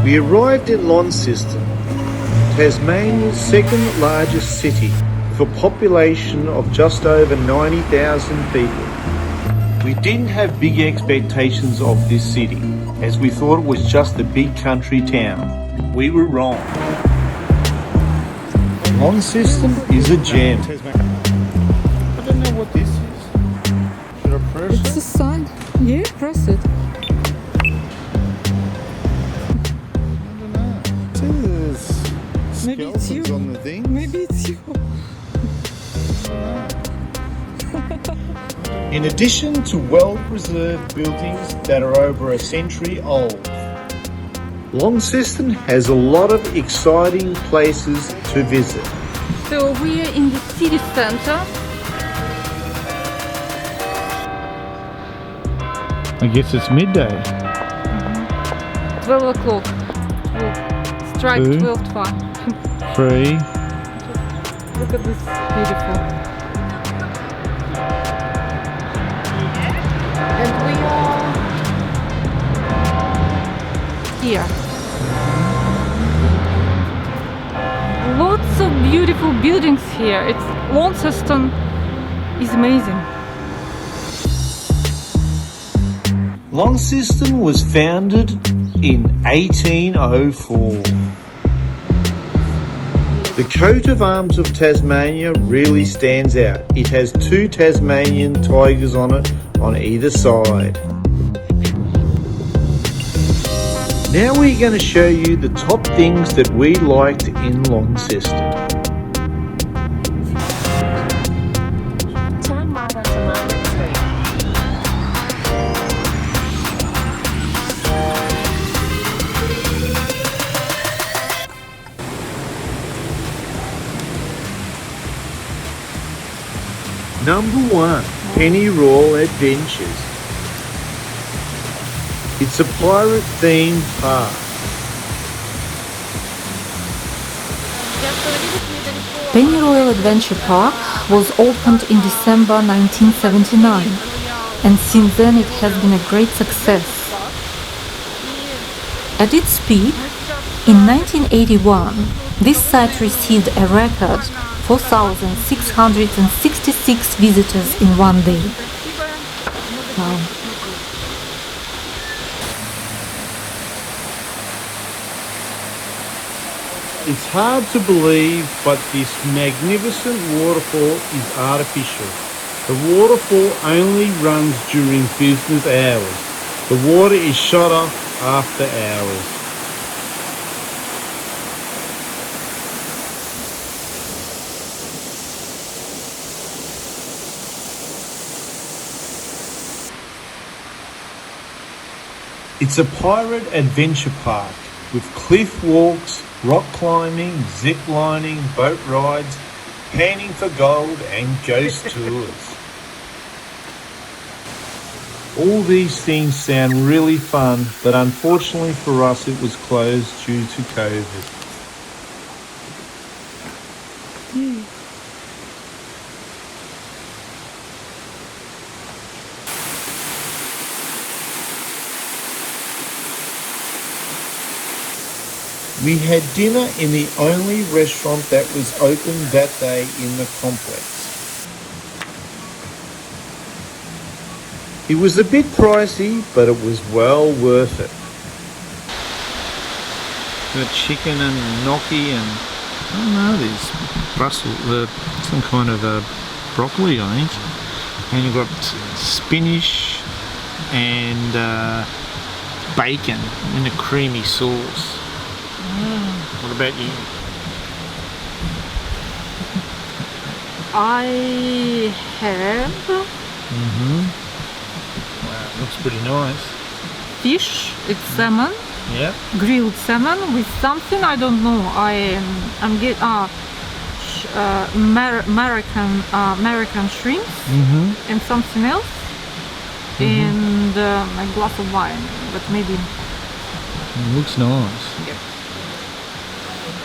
We arrived in Launceston, Tasmania's second largest city, with a population of just over 90,000 people. We didn't have big expectations of this city, as we thought it was just a big country town. We were wrong. Launceston is a gem. I don't know what this is. Should I press It's a sign. Yeah, press it. Maybe it's you. on the thing. Maybe it's you. In addition to well-preserved buildings that are over a century old, Launceston has a lot of exciting places to visit. So we are in the city center. I guess it's midday. 12 o'clock. Strike 12:05. 3. Look at this, beautiful. And we are here. Lots of beautiful buildings here. It's Launceston is amazing. Launceston was founded in 1804. The coat of arms of Tasmania really stands out. It has 2 Tasmanian tigers on it on either side. Now we're going to show you the top things that we liked in Launceston. Number 1, Penny Royal Adventures. It's a pirate-themed park. Penny Royal Adventure Park was opened in December 1979, and since then it has been a great success. At its peak, in 1981, this site received a record 4,666 visitors in one day. Wow. It's hard to believe, but this magnificent waterfall is artificial. The waterfall only runs during business hours. The water is shut off after hours. It's a pirate adventure park with cliff walks, rock climbing, zip lining, boat rides, panning for gold and ghost tours. All these things sound really fun, but unfortunately for us it was closed due to COVID. We had dinner in the only restaurant that was open that day in the complex. It was a bit pricey, but it was well worth it. Got chicken and gnocchi and I don't know, there's Brussels, some kind of broccoli, I think. And you've got spinach and bacon in a creamy sauce. What about you? I have Wow, it looks pretty nice. fish. It's salmon, Yeah. grilled salmon with something I don't know. I'm get American shrimp and something else, and a glass of wine. But maybe. It looks nice. Yeah.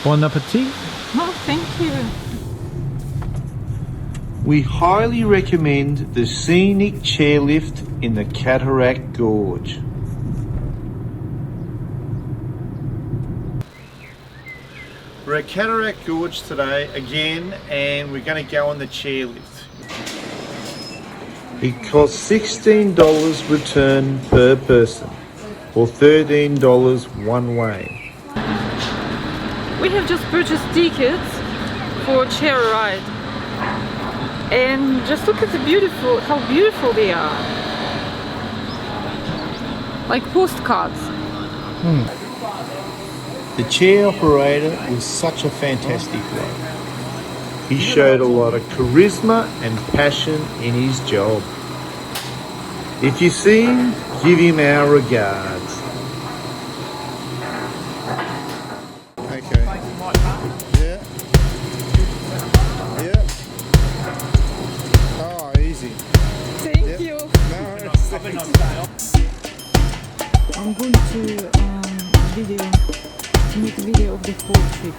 Bon appetit. Oh, thank you. We highly recommend the Scenic Chairlift in the Cataract Gorge. We're at Cataract Gorge today again, and we're going to go on the chairlift. It costs $16 return per person, or $13 one way. We have just purchased tickets for a chair ride, and just look at how beautiful they are, like postcards. The chair operator was such a fantastic bloke. He showed a lot of charisma and passion in his job. If you see him, give him our regards. Okay. Yeah. Yeah. Oh, easy. Thank you. No, I'm going to make a video of the whole trip.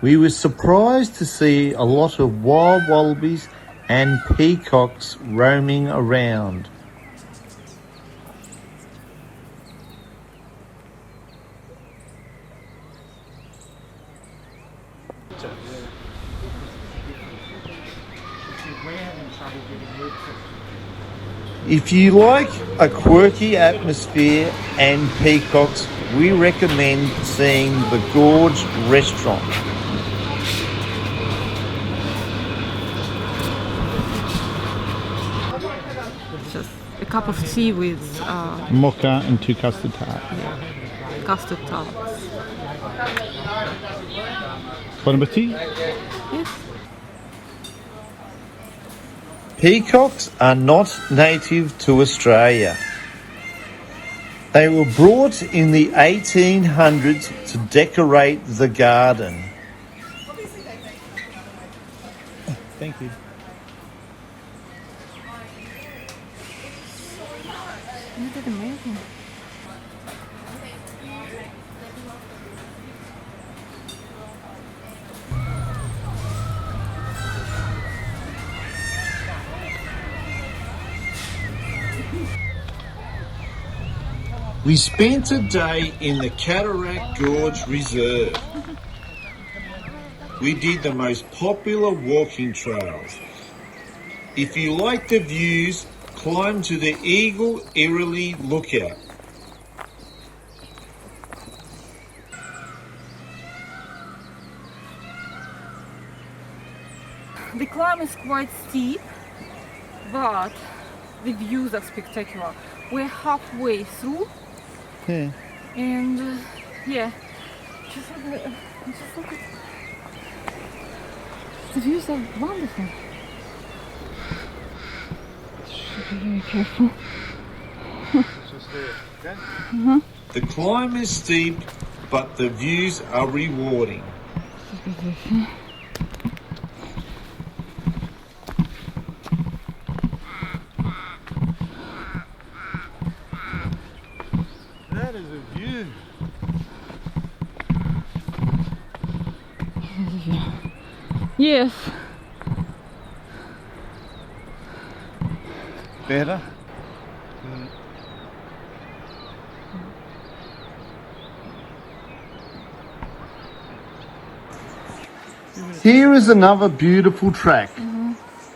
We were surprised to see a lot of wild wallabies and peacocks roaming around. If you like a quirky atmosphere and peacocks, we recommend seeing the Gorge restaurant. Just a cup of tea with Mocha and 2 custard tarts. custard tarts. Bon appetit. Yes. Peacocks are not native to Australia. They were brought in the 1800s to decorate the garden. Thank you. Isn't it amazing? We spent a day in the Cataract Gorge Reserve. We did the most popular walking trails. If you like the views, climb to the Eagle Early Lookout. The climb is quite steep, but the views are spectacular. we're halfway through, Yeah. and yeah, just look at the views are wonderful. Should be very careful. The climb is steep, but the views are rewarding. That is a view. Yes. Better. Here is another beautiful track,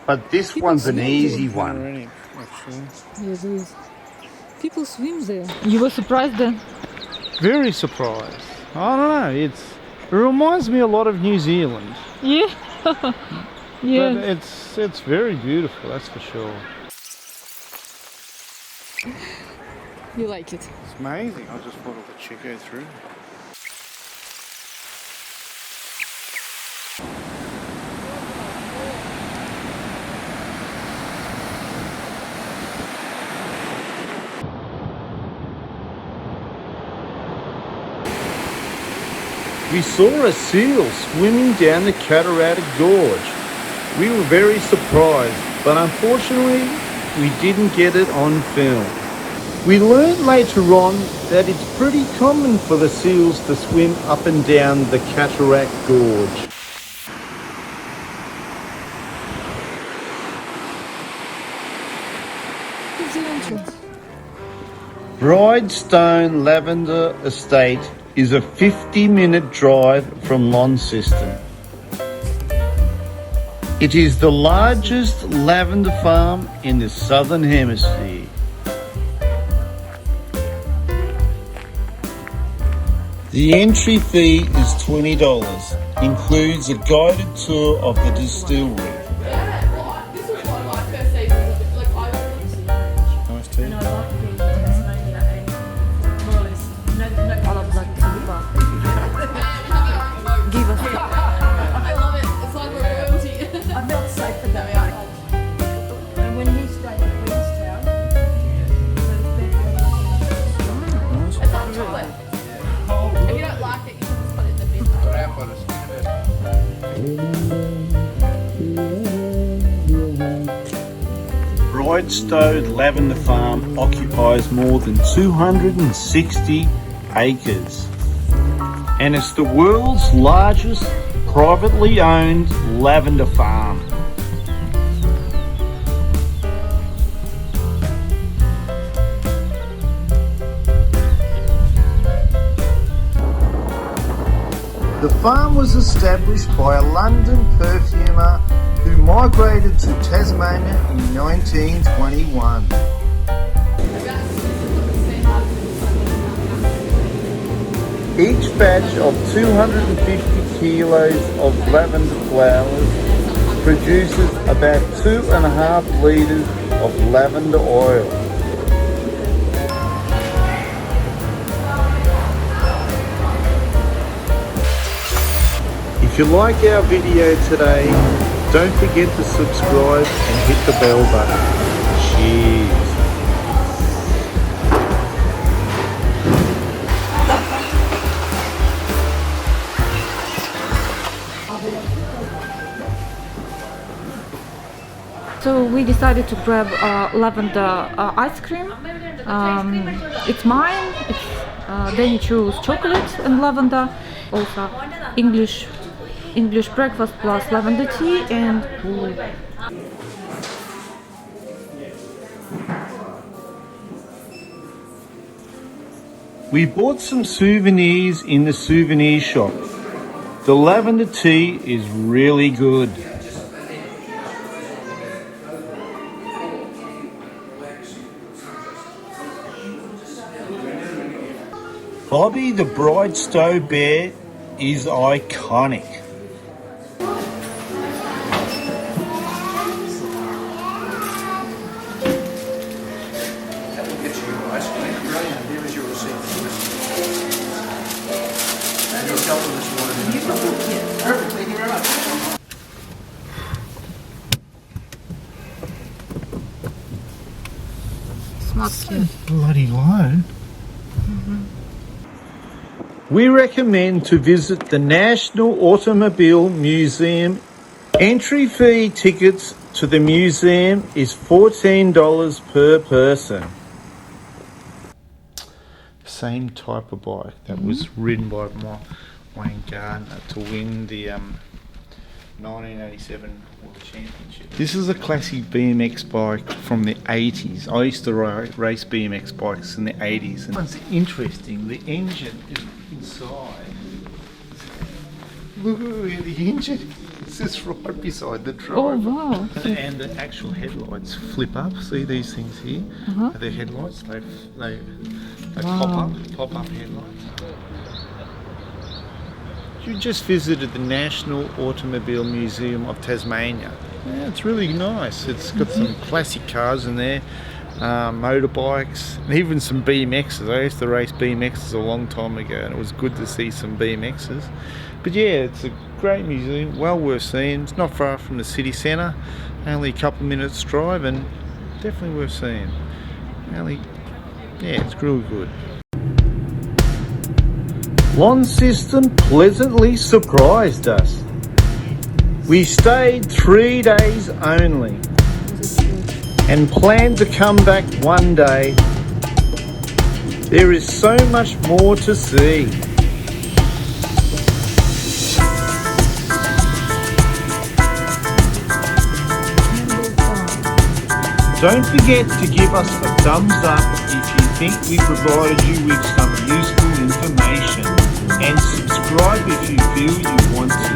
but this one's an easy one. Already, actually. Yes, it is. People swim there. You were surprised then? Very surprised. I don't know. It reminds me a lot of New Zealand. Yeah. Yeah. But it's very beautiful, that's for sure. You like it? It's amazing. I just thought of the chick go through. We saw a seal swimming down the Cataract Gorge. We were very surprised, but unfortunately, we didn't get it on film. We learned later on that it's pretty common for the seals to swim up and down the Cataract Gorge. It's the entrance. Bridestowe Lavender Estate is a 50-minute drive from Launceston. It is the largest lavender farm in the Southern Hemisphere. The entry fee is $20, includes a guided tour of the distillery. This was one of my first seasons. Like I Nice tea. and I like being in Tasmania and more or less no Give us. I love it. It's like we're royalty. I felt safe for that. And when he stayed at Bridestowe, it's like chocolate. If you don't like it, you can just put it in the bin. Bridestowe Lavender Farm occupies more than 260 acres, and it's the world's largest privately owned lavender farm. The farm was established by a London perfumer who migrated to Tasmania in 1921. Each batch of 250 kilos of lavender flowers produces about 2.5 litres of lavender oil. If you like our video today, don't forget to subscribe and hit the bell button. Cheers. So we decided to grab lavender ice cream. It's mine. Danny chose chocolate and lavender. Also English breakfast plus lavender tea and food. We bought some souvenirs in the souvenir shop. The lavender tea is really good. Bobby the Bridestowe bear is iconic. couple this morning. Perfect, thank you very much. Smart kid. Bloody low. We recommend to visit the National Automobile Museum. Entry fee tickets to the museum is $14 per person. Same type of bike that was ridden by Wayne Gardner to win the 1987 World Championship. This is a classic BMX bike from the 80s. I used to race BMX bikes in the 80s. And it's interesting, the engine is inside. Look where the engine is, just right beside the driver. Oh wow. And the actual headlights flip up. See these things here? The headlights, they pop up headlights. You just visited the National Automobile Museum of Tasmania. Yeah, it's really nice. It's got some classic cars in there, motorbikes, and even some BMXs. I used to race BMXs a long time ago, and it was good to see some BMXs. But yeah, it's a great museum, well worth seeing. It's not far from the city centre, only a couple of minutes drive, and definitely worth seeing. Yeah, it's really good. Launceston pleasantly surprised us. We stayed 3 days only and plan to come back one day. There is so much more to see. Don't forget to give us a thumbs up if you think we provided you with some useful information, and subscribe if you feel you want to.